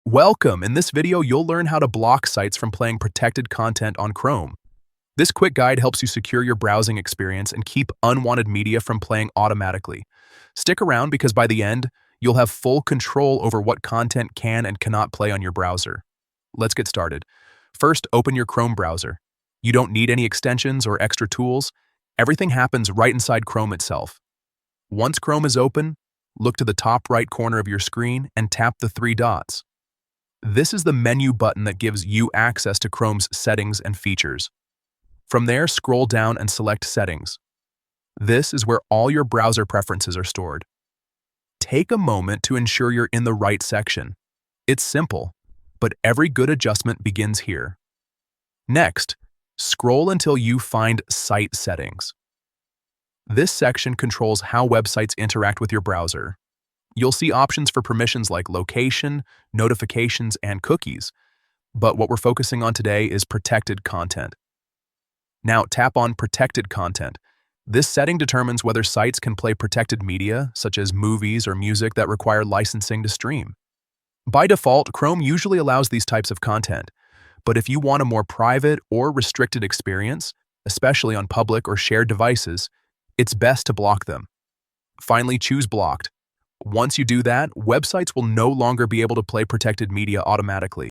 Welcome! In this video, you'll learn how to block sites from playing protected content on Chrome. This quick guide helps you secure your browsing experience and keep unwanted media from playing automatically. Stick around because by the end, you'll have full control over what content can and cannot play on your browser. Let's get started. First, open your Chrome browser. You don't need any extensions or extra tools. Everything happens right inside Chrome itself. Once Chrome is open, look to the top right corner of your screen and tap the three dots. This is the menu button that gives you access to Chrome's settings and features. From there, scroll down and select Settings. This is where all your browser preferences are stored. Take a moment to ensure you're in the right section. It's simple, but every good adjustment begins here. Next, scroll until you find Site Settings. This section controls how websites interact with your browser. You'll see options for permissions like location, notifications, and cookies, but what we're focusing on today is protected content. Now tap on Protected Content. This setting determines whether sites can play protected media, such as movies or music that require licensing to stream. By default, Chrome usually allows these types of content, but if you want a more private or restricted experience, especially on public or shared devices, it's best to block them. Finally, choose Blocked. Once you do that, websites will no longer be able to play protected media automatically.